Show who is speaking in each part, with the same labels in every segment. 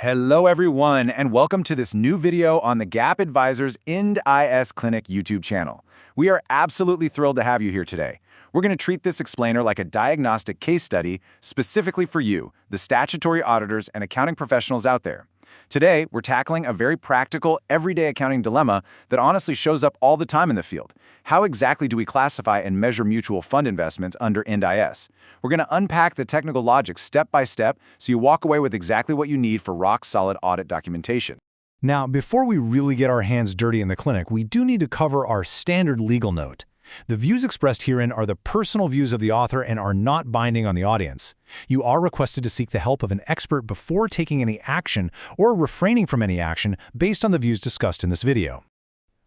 Speaker 1: Hello everyone, and welcome to this new video on the Gap Advisors Ind AS Clinic YouTube channel. We are absolutely thrilled to have you here today. We're going to treat this explainer like a diagnostic case study specifically for you, the statutory auditors and accounting professionals out there. Today, we're tackling a very practical, everyday accounting dilemma that honestly shows up all the time in the field. How exactly do we classify and measure mutual fund investments under Ind AS? We're going to unpack the technical logic step by step so you walk away with exactly what you need for rock-solid audit documentation.
Speaker 2: Now, before we really get our hands dirty in the clinic, we do need to cover our standard legal note. The views expressed herein are the personal views of the author and are not binding on the audience. You are requested to seek the help of an expert before taking any action or refraining from any action based on the views discussed in this video.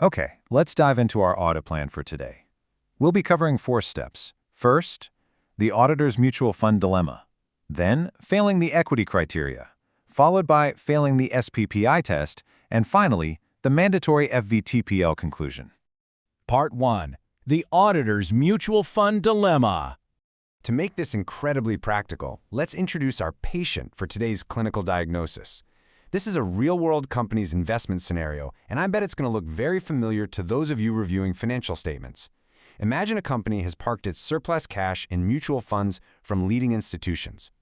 Speaker 1: Okay, let's dive into our audit plan for today. We'll be covering 4 steps. First, the auditor's mutual fund dilemma. Then, failing the equity criteria, followed by failing the SPPI test, and finally, the mandatory FVTPL conclusion.
Speaker 2: Part 1. The Auditor's Mutual Fund Dilemma.
Speaker 1: To make this incredibly practical, let's introduce our patient for today's clinical diagnosis. This is a real-world company's investment scenario, and I bet it's going to look very familiar to those of you reviewing financial statements. Imagine a company has parked its surplus cash in mutual funds from leading institutions.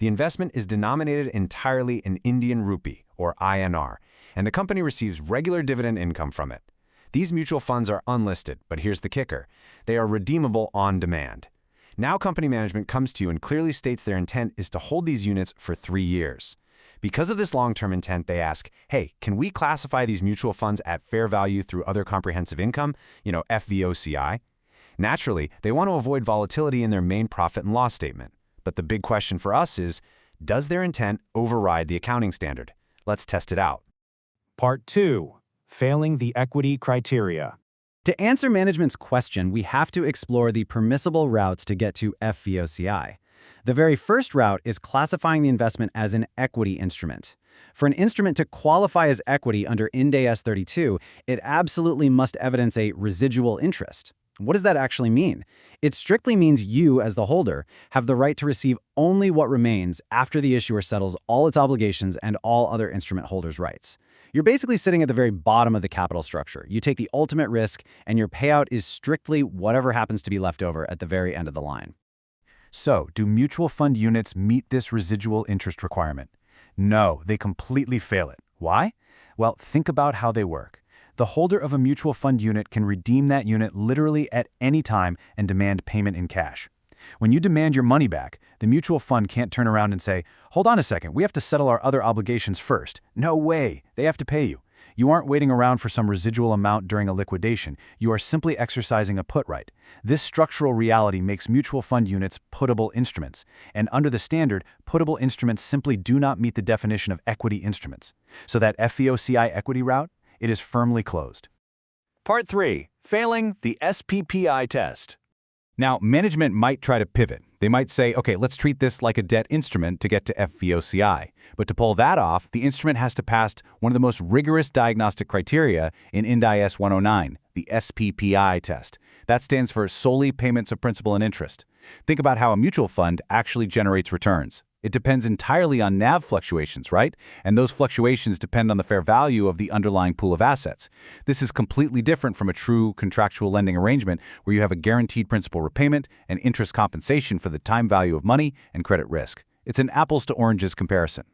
Speaker 1: The investment is denominated entirely in Indian rupee, or INR, and the company receives regular dividend income from it. These mutual funds are unlisted, but here's the kicker. They are redeemable on demand. Now company management comes to you and clearly states their intent is to hold these units for 3 years. Because of this long-term intent, they ask, hey, can we classify these mutual funds at fair value through other comprehensive income, FVOCI? Naturally, they want to avoid volatility in their main profit and loss statement. But the big question for us is, does their intent override the accounting standard? Let's test it out.
Speaker 2: Part 2. Failing the equity criteria.
Speaker 3: To answer management's question, we have to explore the permissible routes to get to FVOCI. The very first route is classifying the investment as an equity instrument. For an instrument to qualify as equity under Ind AS 32, it absolutely must evidence a residual interest. What does that actually mean? It strictly means you, as the holder, have the right to receive only what remains after the issuer settles all its obligations and all other instrument holders' rights. You're basically sitting at the very bottom of the capital structure. You take the ultimate risk, and your payout is strictly whatever happens to be left over at the very end of the line.
Speaker 1: So, do mutual fund units meet this residual interest requirement? No, they completely fail it. Why? Well, think about how they work. The holder of a mutual fund unit can redeem that unit literally at any time and demand payment in cash. When you demand your money back, the mutual fund can't turn around and say, hold on a second, we have to settle our other obligations first. No way, they have to pay you. You aren't waiting around for some residual amount during a liquidation. You are simply exercising a put right. This structural reality makes mutual fund units putable instruments, and under the standard, putable instruments simply do not meet the definition of equity instruments. So that FVOCI equity route, it is firmly closed.
Speaker 2: Part 3. Failing the SPPI test. Now, management might try to pivot. They might say, okay, let's treat this like a debt instrument to get to FVOCI. But to pull that off, the instrument has to pass one of the most rigorous diagnostic criteria in Ind AS 109, the SPPI test. That stands for solely payments of principal and interest. Think about how a mutual fund actually generates returns. It depends entirely on NAV fluctuations, right? And those fluctuations depend on the fair value of the underlying pool of assets. This is completely different from a true contractual lending arrangement where you have a guaranteed principal repayment and interest compensation for the time value of money and credit risk. It's an apples to oranges comparison.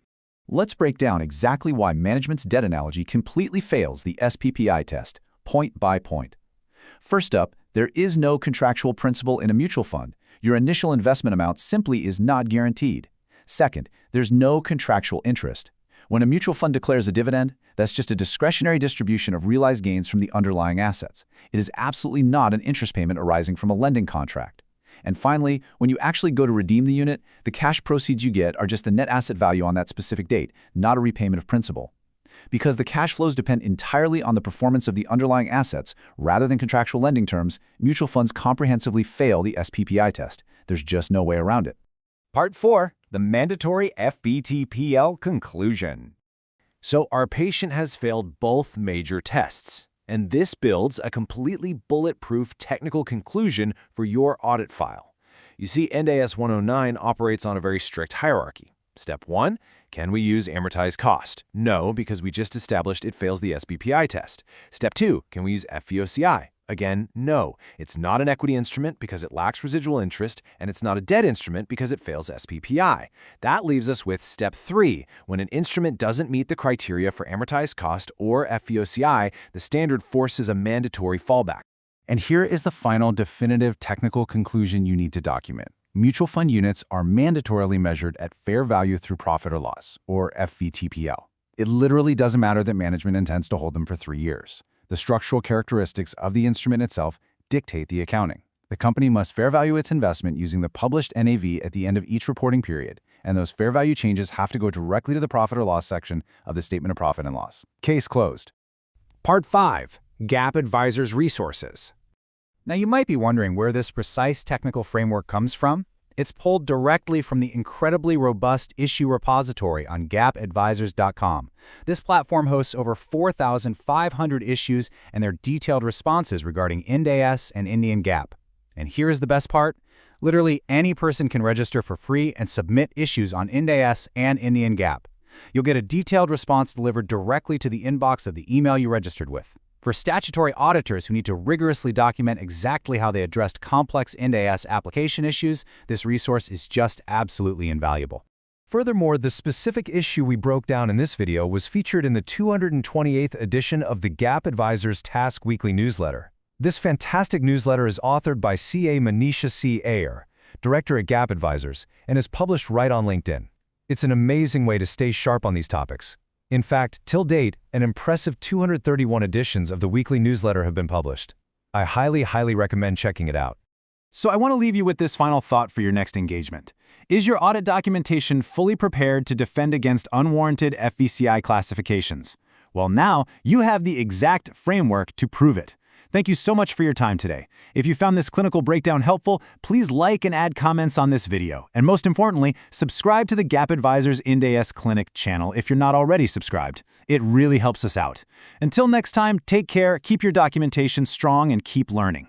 Speaker 1: Let's break down exactly why management's debt analogy completely fails the SPPI test, point by point. First up, there is no contractual principal in a mutual fund. Your initial investment amount simply is not guaranteed. Second, there's no contractual interest. When a mutual fund declares a dividend, that's just a discretionary distribution of realized gains from the underlying assets. It is absolutely not an interest payment arising from a lending contract. And finally, when you actually go to redeem the unit, the cash proceeds you get are just the net asset value on that specific date, not a repayment of principal. Because the cash flows depend entirely on the performance of the underlying assets rather than contractual lending terms, mutual funds comprehensively fail the SPPI test. There's just no way around it.
Speaker 2: Part 4. The mandatory FVTPL conclusion. So our patient has failed both major tests, and this builds a completely bulletproof technical conclusion for your audit file. You see, Ind AS 109 operates on a very strict hierarchy. Step 1, Can we use amortized cost? No, because we just established it fails the SPPI test. Step 2, can we use FVOCI? Again, no. It's not an equity instrument because it lacks residual interest, and it's not a debt instrument because it fails SPPI. That leaves us with Step 3. When an instrument doesn't meet the criteria for amortized cost or FVOCI, the standard forces a mandatory fallback. And here is the final definitive technical conclusion you need to document. Mutual fund units are mandatorily measured at fair value through profit or loss, or FVTPL. It literally doesn't matter that management intends to hold them for 3 years. The structural characteristics of the instrument itself dictate the accounting. The company must fair value its investment using the published NAV at the end of each reporting period, and those fair value changes have to go directly to the profit or loss section of the statement of profit and loss. Case closed.
Speaker 1: Part 5. GAAP Advisors Resources.
Speaker 2: Now you might be wondering where this precise technical framework comes from. It's pulled directly from the incredibly robust issue repository on gapadvisors.com. This platform hosts over 4,500 issues and their detailed responses regarding Ind AS and Indian GAAP. And here's the best part. Literally any person can register for free and submit issues on Ind AS and Indian GAAP. You'll get a detailed response delivered directly to the inbox of the email you registered with. For statutory auditors who need to rigorously document exactly how they addressed complex Ind AS application issues, this resource is just absolutely invaluable.
Speaker 1: Furthermore, the specific issue we broke down in this video was featured in the 228th edition of the GAAP Advisors Task Weekly newsletter. This fantastic newsletter is authored by CA Manisha C. Ayer, director at GAAP Advisors, and is published right on LinkedIn. It's an amazing way to stay sharp on these topics. In fact, till date, an impressive 231 editions of the weekly newsletter have been published. I highly recommend checking it out.
Speaker 2: So I want to leave you with this final thought for your next engagement. Is your audit documentation fully prepared to defend against unwarranted FVCI classifications? Well, now you have the exact framework to prove it. Thank you so much for your time today. If you found this clinical breakdown helpful, please like and add comments on this video. And most importantly, subscribe to the GAAP Advisors Ind AS Clinic channel if you're not already subscribed. It really helps us out. Until next time, take care, keep your documentation strong, and keep learning.